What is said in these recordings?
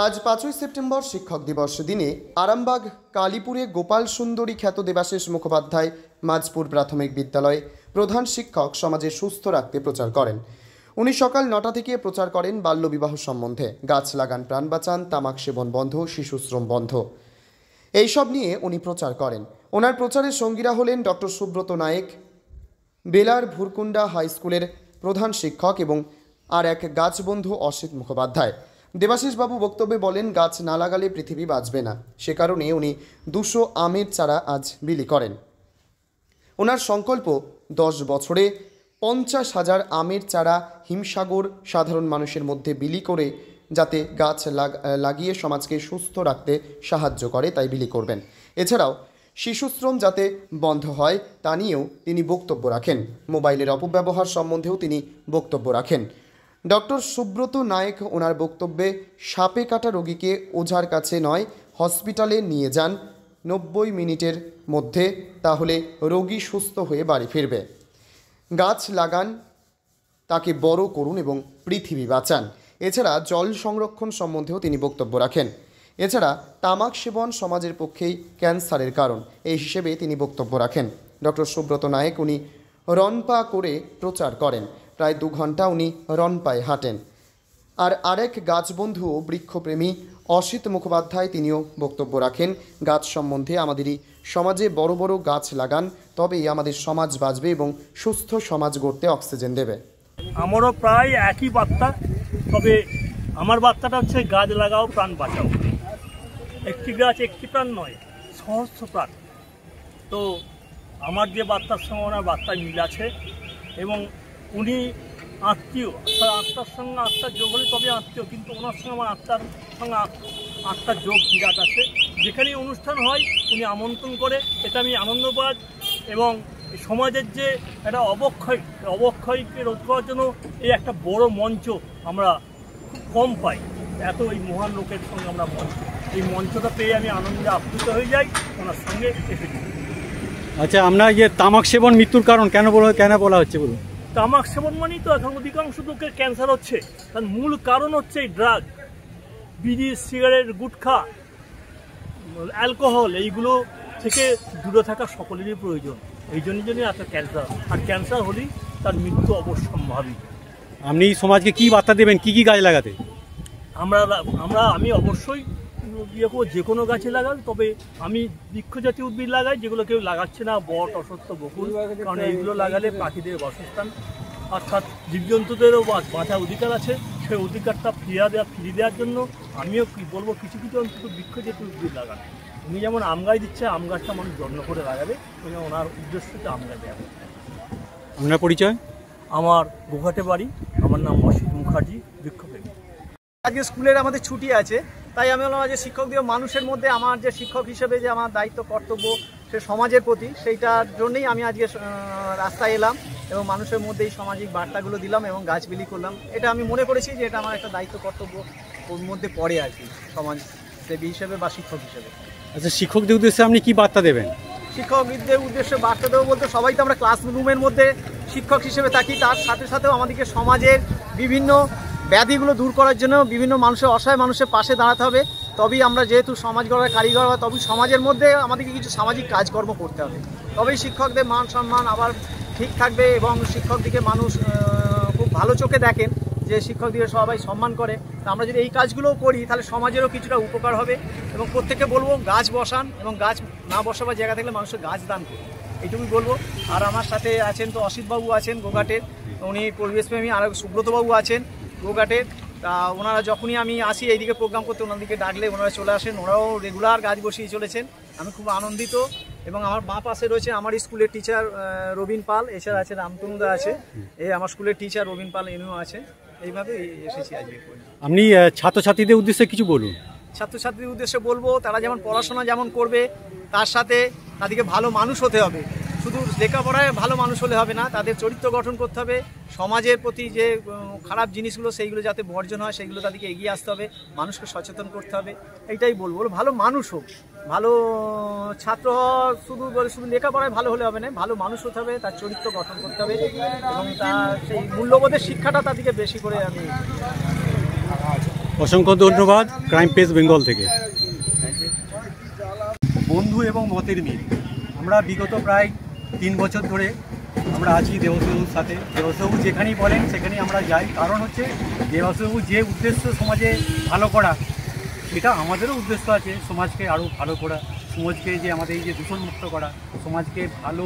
আজ ৫ই সেপ্টেম্বর শিক্ষক দিবস দিনে আরামবাগ কালীপুরে গোপাল সুন্দরী খ্যাত দেবাশিস মুখোপাধ্যায় মাঝপুর প্রাথমিক বিদ্যালয়ে প্রধান শিক্ষক সমাজে সুস্থ রাখতে প্রচার করেন। উনি সকাল ৯টা থেকে প্রচার করেন বাল্যবিবাহ সম্বন্ধে, গাছ লাগান প্রাণ বাঁচান, তামাক সেবন বন্ধ, শিশুশ্রম বন্ধ, এইসব নিয়ে উনি প্রচার করেন। ওনার প্রচারের সঙ্গীরা হলেন ডক্টর সুব্রত নায়েক, বেলার ভুরকুন্ডা হাই স্কুলের প্রধান শিক্ষক, এবং আর এক গাছবন্ধু অসিত মুখোপাধ্যায়। দেবাশিসবাবু বক্তব্যে বলেন, গাছ না লাগালে পৃথিবী বাঁচবে না। সে কারণে উনি ২০০ আমের চারা আজ বিলি করেন। ওনার সংকল্প ১০ বছরে ৫০,০০০ আমের চারা হিমসাগর সাধারণ মানুষের মধ্যে বিলি করে যাতে গাছ লাগিয়ে সমাজকে সুস্থ রাখতে সাহায্য করে, তাই বিলি করবেন। এছাড়াও শিশুশ্রম যাতে বন্ধ হয় তা নিয়েও তিনি বক্তব্য রাখেন। মোবাইলের অপব্যবহার সম্বন্ধেও তিনি বক্তব্য রাখেন। ডক্টর সুব্রত নায়েক ওনার বক্তব্যে সাপে কাটা রোগীকে ওঝার কাছে নয় হসপিটালে নিয়ে যান ৯০ মিনিটের মধ্যে, তাহলে রোগী সুস্থ হয়ে বাড়ি ফিরবে। গাছ লাগান, তাকে বড় করুন এবং পৃথিবী বাঁচান। এছাড়া জল সংরক্ষণ সম্বন্ধেও তিনি বক্তব্য রাখেন। এছাড়া তামাক সেবন সমাজের পক্ষেই ক্যান্সারের কারণ, এই হিসেবে তিনি বক্তব্য রাখেন। ডক্টর সুব্রত নায়েক উনি রনপা করে প্রচার করেন। প্রায় ২ ঘন্টা উনি রনপায় হাঁটেন। আর আরেক গাছবন্ধু ও বৃক্ষপ্রেমী অসিত মুখোপাধ্যায় তিনিও বক্তব্য রাখেন। গাছ সম্বন্ধে আমাদেরই সমাজে বড় বড় গাছ লাগান, তবেই আমাদের সমাজ বাঁচবে এবং সুস্থ সমাজ গড়তে অক্সিজেন দেবে। আমারও প্রায় একই বার্তা, তবে আমার বার্তাটা হচ্ছে গাছ লাগাও প্রাণ বাঁচাও। একটি গাছ একটি প্রাণ নয়, সহস্র প্রাণ। তো আমার যে বার্তার সঙ্গে ওনার বার্তায় মিল আছে, এবং উনি আত্মীয়, আত্মার সঙ্গে আত্মার যোগ হলে তবে আত্মীয়, কিন্তু ওনার সঙ্গে আমার আত্মার সঙ্গে আত্মার যোগ বিরাট আছে। যেখানেই অনুষ্ঠান হয় উনি আমন্ত্রণ করে, এটা আমি আনন্দবাদ। এবং সমাজের যে একটা অবক্ষয়কে রোধ করার জন্য এই একটা বড় মঞ্চ আমরা খুব কম পাই। এত এই মহান লোকের সঙ্গে আমরা এই মঞ্চটা পেয়ে আমি আনন্দে আপ্লুত হয়ে যাই, ওনার সঙ্গে এসেছি। আচ্ছা, আমরা তামাক সেবন মৃত্যুর কারণ কেন বলা হচ্ছে বলুন? তামাক সেবন মানেই তো এখন অধিকাংশ লোকের ক্যান্সার হচ্ছে। তার মূল কারণ হচ্ছে এই ড্রাগ, বিড়ি, সিগারেট, গুটখা, অ্যালকোহল, এইগুলো থেকে দূরে থাকা সকলেরই প্রয়োজন। এই জন্যই এত ক্যান্সার, আর ক্যান্সার হলেই তার মৃত্যু অবশ্যম্ভাবী। আপনি সমাজকে কি বার্তা দেবেন, কি কি গাছ লাগাতে? আমি অবশ্যই যে কোনো গাছে লাগাই, তবে আমি বৃক্ষজাতীয় উদ্ভিদ লাগাই যেগুলো কেউ লাগাচ্ছে না, বট, অশ্বত্থ, বকুল। কারণ এইগুলো লাগালে পাখিদের বাসস্থান অর্থাৎ জীবজন্তুদেরও বাঁচার অধিকার আছে। সেই অধিকারটা ফিরিয়ে দেওয়ার জন্য আমিও বলবো কিছু অন্তত বৃক্ষজাতীয় উদ্ভিদ লাগান। উনি যেমন আম গাছ দিচ্ছে, আম গাছটা মানুষ যত্ন করে লাগাবে, ওনার উদ্দেশ্যটা আম গাছ দেওয়া। আপনার পরিচয়? আমার গোঘাটে বাড়ি, আমার নাম অসিত মুখার্জি, বৃক্ষপ্রেমী। আজকে স্কুলের আমাদের ছুটি আছে, তাই আমি বললাম যে শিক্ষক দিবস মানুষের মধ্যে আমার যে শিক্ষক হিসেবে যে আমার দায়িত্ব কর্তব্য সে সমাজের প্রতি, সেইটার জন্যই আমি আজকে রাস্তায় এলাম এবং মানুষের মধ্যে এই সামাজিক বার্তাগুলো দিলাম এবং গাছ বিলি করলাম। এটা আমি মনে করেছি যে এটা আমার একটা দায়িত্ব কর্তব্য ওর মধ্যে পড়ে আর কি, সমাজসেবী হিসেবে বা শিক্ষক হিসেবে। আচ্ছা, শিক্ষকদের উদ্দেশ্যে আপনি কি বার্তা দেবেন? শিক্ষকদের উদ্দেশ্যে বার্তা দেবো বলতে, সবাই তো আমরা ক্লাসরুমের মধ্যে শিক্ষক হিসেবে থাকি, তার সাথে সাথেও আমাদেরকে সমাজের বিভিন্ন ব্যাধিগুলো দূর করার জন্য বিভিন্ন মানুষের, অসহায় মানুষের পাশে দাঁড়াতে হবে। তবেই আমরা যেহেতু সমাজ গড়ার কারিগর, তবেই সমাজের মধ্যে আমাদেরকে কিছু সামাজিক কাজকর্ম করতে হবে, তবেই শিক্ষকদের মান সম্মান আবার ঠিক থাকবে এবং শিক্ষকদিকে মানুষ খুব ভালো চোখে দেখেন, যে শিক্ষকদিকে সবাই সম্মান করে। তা আমরা যদি এই কাজগুলোও করি তাহলে সমাজেরও কিছুটা উপকার হবে। এবং প্রত্যেককে বলবো গাছ বসান, এবং গাছ না বসাবার জায়গা থাকলে মানুষের গাছ দান করুন, এইটুকুই বলবো। আর আমার সাথে আছেন তো অসিতবাবু আছেন গোঘাটের, উনি পরিবেশপ্রেমী, আর সুব্রতবাবু আছেন গোঘাটের। তা ওনারা যখনই আমি আসি এইদিকে প্রোগ্রাম করতে, ওনাদেরকে ডাকলে ওনারা চলে আসেন, ওনারাও রেগুলার গাছ বসিয়ে চলেছেন। আমি খুব আনন্দিত। এবং আমার বাঁ পাশে রয়েছে আমার স্কুলের টিচার রবীন পাল, এছাড়া আছে রামতনুদা আছে, এই আমার স্কুলের টিচার রবীন পাল এনেও আছে। এইভাবে এসেছি আজকে। আপনি ছাত্রছাত্রীদের উদ্দেশ্যে কিছু বলুন। ছাত্রছাত্রীদের উদ্দেশ্যে বলবো, তারা যেমন পড়াশোনা যেমন করবে, তার সাথে তাদেরকে ভালো মানুষ হতে হবে। শুধু লেখাপড়ায় ভালো মানুষ হলে হবে না, তাদের চরিত্র গঠন করতে হবে। সমাজের প্রতি যে খারাপ জিনিসগুলো সেইগুলো যাতে বর্জন হয়, সেইগুলো তাদেরকে এগিয়ে আসতে হবে, মানুষকে সচেতন করতে হবে। এইটাই বলবো, ভালো মানুষ হোক, ভালো ছাত্র শুধু লেখাপড়ায় ভালো হলে হবে না, ভালো মানুষ হতে হবে, তার চরিত্র গঠন করতে হবে এবং তার সেই মূল্যবোধের শিক্ষাটা তাদেরকে বেশি করে আমি অসংখ্য ধন্যবাদ ক্রাইম পেজ বেঙ্গল থেকে। বন্ধু এবং মতের মিল, আমরা বিগত প্রায় 3 বছর ধরে আমরা আছি দেবশ্রীবাবুর সাথে। দেবশ্রীবাবু যেখানেই বলেন সেখানেই আমরা যাই, কারণ হচ্ছে দেবশ্রীবাবু যে উদ্দেশ্য সমাজে ভালো করা, সেটা আমাদেরও উদ্দেশ্য আছে, সমাজকে আরও ভালো করা, সমাজকে যে আমাদের এই যে দূষণমুক্ত করা, সমাজকে ভালো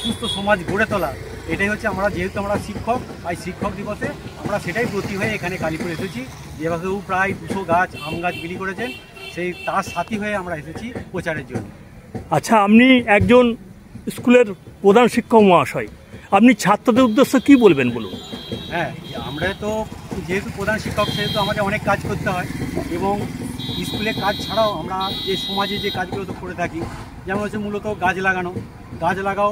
সুস্থ সমাজ গড়ে তোলা, এটাই হচ্ছে আমরা, যেহেতু আমরা শিক্ষক, আর শিক্ষক দিবসে আমরা সেটাই ব্রতী হয়ে এখানে কালীপুর এসেছি। দেবশ্রীবাবু প্রায় 200 গাছ আম গাছ বিলি করেছেন, সেই তার সাথী হয়ে আমরা এসেছি প্রচারের জন্য। আচ্ছা, আপনি একজন স্কুলের প্রধান শিক্ষক মহাশয়, আপনি ছাত্রদের উদ্দেশ্যে কি বলবেন বলুন? হ্যাঁ, আমরা তো যেহেতু প্রধান শিক্ষক, সেহেতু আমাদের অনেক কাজ করতে হয়, এবং স্কুলের কাজ ছাড়াও আমরা যে সমাজে যে কাজগুলো তো করে থাকি, যেমন হচ্ছে মূলত গাছ লাগানো, গাছ লাগাও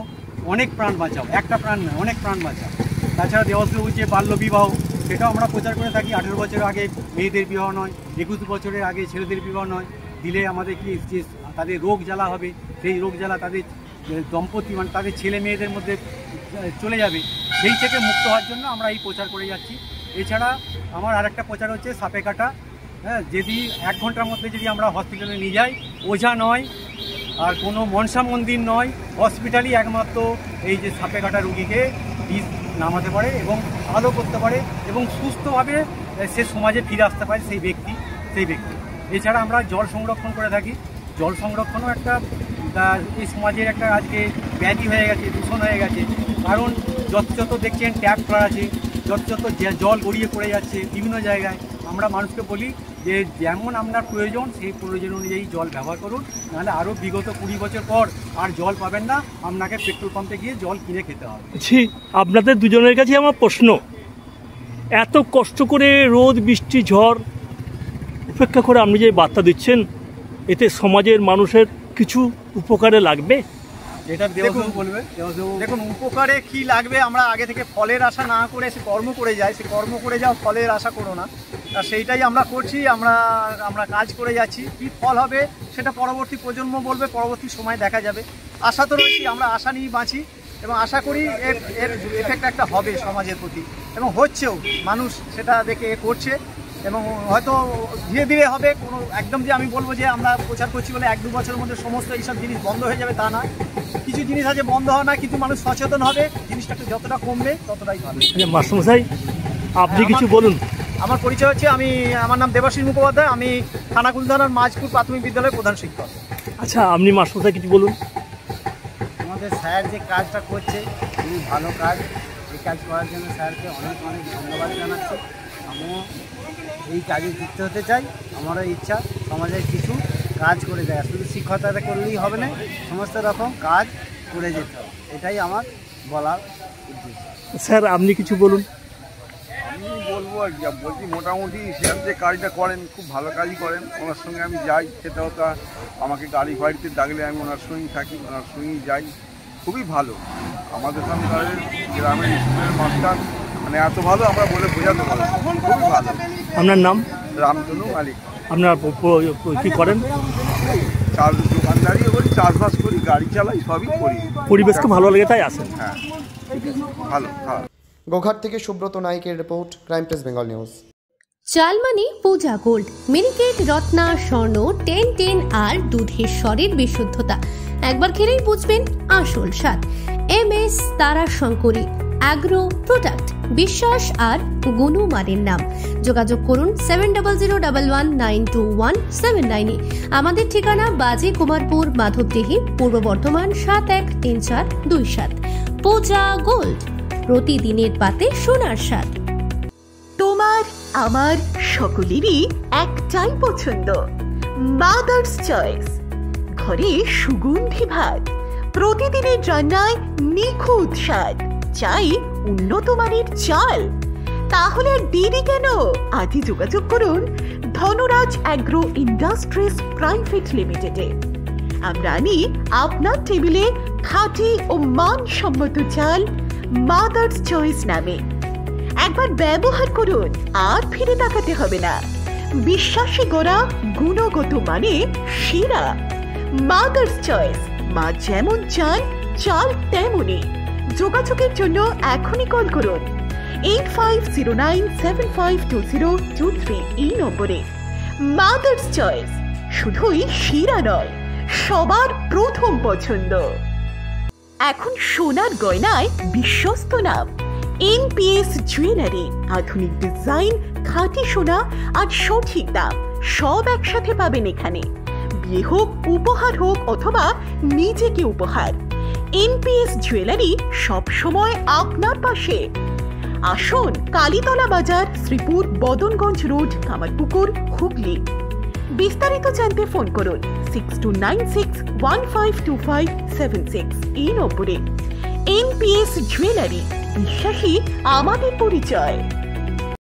অনেক প্রাণ বাঁচাও, একটা প্রাণ নয় অনেক প্রাণ বাঁচাও। তাছাড়া দেবশ্রীবাবুর যে বাল্য বিবাহ, সেটাও আমরা প্রচার করে থাকি। 18 বছরের আগে মেয়েদের বিবাহ নয়, 21 বছরের আগে ছেলেদের বিবাহ নয়, দিলে আমাদের কি যে তাদের রোগ জ্বালা হবে, সেই রোগ জ্বালা তাদের দম্পতি মানে তাদের ছেলে মেয়েদের মধ্যে চলে যাবে, সেই থেকে মুক্ত হওয়ার জন্য আমরা এই প্রচার করে যাচ্ছি। এছাড়া আমার আরেকটা প্রচার হচ্ছে সাপে কাটা। হ্যাঁ, যদি 1 ঘন্টার মধ্যে যদি আমরা হসপিটালে নিয়ে যাই, ওঝা নয় আর কোনো মনসা মন্দির নয়, হসপিটালই একমাত্র এই যে সাপে কাটা রুগীকে বিষ নামাতে পারে এবং ভালো করতে পারে এবং সুস্থভাবে সে সমাজে ফিরে আসতে পারে সেই ব্যক্তি। এছাড়া আমরা জল সংরক্ষণ করে থাকি। জল সংরক্ষণও একটা এই সমাজের একটা আজকে ব্যাধি হয়ে গেছে, দূষণ হয়ে গেছে, কারণ যত দেখছেন ট্যাপ করা আছে, যত জল গড়িয়ে পড়ে যাচ্ছে বিভিন্ন জায়গায়। আমরা মানুষকে বলি যে যেমন আপনার প্রয়োজন সেই প্রয়োজন অনুযায়ী জল ব্যবহার করুন, নাহলে আরও বিগত 20 বছর পর আর জল পাবেন না, আপনাকে পেট্রোল পাম্পে গিয়ে জল কিনে খেতে হবে। আপনাদের দুজনের কাছে আমার প্রশ্ন, এত কষ্ট করে রোদ বৃষ্টি ঝড় উপেক্ষা করে আপনি যে বার্তা দিচ্ছেন, এতে সমাজের মানুষের কিছু উপকারে লাগবে? এটা দেবশ্রীবাবু বলবে। দেখুন, উপকারে কি লাগবে, আমরা আগে থেকে ফলের আশা না করে সে কর্ম করে যাই, সে কর্ম করে যাও, ফলের আশা করো না। আর সেইটাই আমরা করছি, আমরা কাজ করে যাচ্ছি। কি ফল হবে সেটা পরবর্তী প্রজন্ম বলবে, পরবর্তী সময় দেখা যাবে। আশা তো রয়েছি, আমরা আশা নিয়েই বাঁচি এবং আশা করি এর এফেক্ট একটা হবে সমাজের প্রতি, এবং হচ্ছেও, মানুষ সেটা দেখে করছে এবং হয়তো ধীরে ধীরে হবে। কোনো একদম যে আমি বলবো যে আমরা প্রচার করছি বলে 1-2 বছরের মধ্যে সমস্ত এইসব জিনিস বন্ধ হয়ে যাবে তা না। কিছু জিনিস আছে বন্ধ হয় না, কিন্তু মানুষ সচেতন হবে, জিনিসটা যতটা কমবে ততটাই ভালো। মাস্টারমশাই, আপনি কিছু বলুন। আমার পরিচয় হচ্ছে, আমার নাম দেবাশিস মুখোপাধ্যায়, আমি খানাকুল থানার মাঝপুর প্রাথমিক বিদ্যালয়ের প্রধান শিক্ষক। আচ্ছা, আপনি মাস্টারমশাই কিছু বলুন। আমাদের স্যার যে কাজটা করছে খুবই ভালো কাজ, এই কাজ করার জন্য স্যারকে অনেক অনেক ধন্যবাদ জানাচ্ছি। আমিও এই কাজে যুক্ত হতে চাই, আমারও ইচ্ছা সমাজের কিছু কাজ করে দেয়, শুধু শিক্ষকতা করলেই হবে না, সমস্ত রকম কাজ করে যেতে হবে, এটাই আমার বলার উদ্দেশ্য। স্যার, আপনি কিছু বলুন। আমি বলবো আর কি, বলছি মোটামুটি স্যার যে কাজটা করেন খুব ভালো কাজই করেন। ওনার সঙ্গে আমি যাই, সেটা হতো আমাকে গাড়ি ফাড়িতে ডাকলে আমি ওনার সঙ্গেই থাকি, ওনার সঙ্গেই যাই, খুবই ভালো। আমাদের সঙ্গে গ্রামের স্কুলের মাস্টার মানে এত ভালো আমরা বলে বোঝাতে পারবো, খুবই ভালো। আপনার নাম? রামতনু মালিক। আপনার কি করেন? দোকানদারিও করি, চাষবাস করি, গাড়ি চালাই, সবই করি। পরিবেশকে ভালো লাগে তাই আসেন? হ্যাঁ, ভালো। গোঘাট থেকে সুব্রত নাইকের রিপোর্ট, ক্রাইম প্রেস বেঙ্গল নিউজ। চালমানি পূজা গোল্ড, মিনিকেট, রত্না, স্বর্ণ 10 আর দুধের স্বরের বিশুদ্ধতা একবার খেলেই বুঝবেন আসল স্বাদ। MS তারা শঙ্করী অ্যাগ্রো প্রোডাক্ট, বিশ্বাস আর গুণমানের নাম। যোগাযোগ করুন 7011192179 আমাদের ঠিকানা বাজে কুমারপুর, মাধবদেহি, পূর্ব বর্ধমান 713427। পূজা গোল্ড, প্রতিদিনের পাতে সোনার স্বাদ। তোমার আমার সকলেরই একটাই পছন্দ, মাদার্স চয়েস। ঘরে সুগন্ধি ভাত, প্রতিদিনের রান্নায় নিখুঁত স্বাদ, চাই উন্নত মানের চাল। তাহলে আর দেরি কেন? আজই যোগাযোগ করুন ধনরাজ অ্যাগ্রো ইন্ডাস্ট্রিজ প্রাইভেট লিমিটেডে। আমরা আনি আপনার টেবিলে খাঁটি ও মানসম্মত চাল মাদার্স চয়েস নামে। একবার ব্যবহার করুন, আর ফিরে তাকাতে হবে না। বিশ্বাসে গড়া গুণগত মানে সেরা মাদার্স চয়েস। মা যেমন চান, চাল তেমনই। যোগাযোগের জন্য এখনই কল করুন 8509752023 এই নম্বরে। মাদার্স চয়েস, শুধুই শিরা নয়, সবার প্রথম পছন্দ। এখন সোনার গয়নায় বিশ্বস্ত নাম এনপিএস জুয়েলারি। আধুনিক ডিজাইন, খাঁটি সোনা আর সঠিক দাম সব একসাথে পাবেন এখানে। বিয়ে হোক, উপহার হোক অথবা নিজেকে উপহার, এনপিএস জুয়েলারি সব সময় আপনার পাশে। আসুন, কালীতলা বাজার, শ্রীপুর, বদনগঞ্জ রোড, কামারপুকুর, হুগলি। বিস্তারিত জানতে ফোন করুন 6296152576 এই নম্বরে। এনপিএস জুয়েলারি, বিশ্বাসী আমাদের পরিচয়।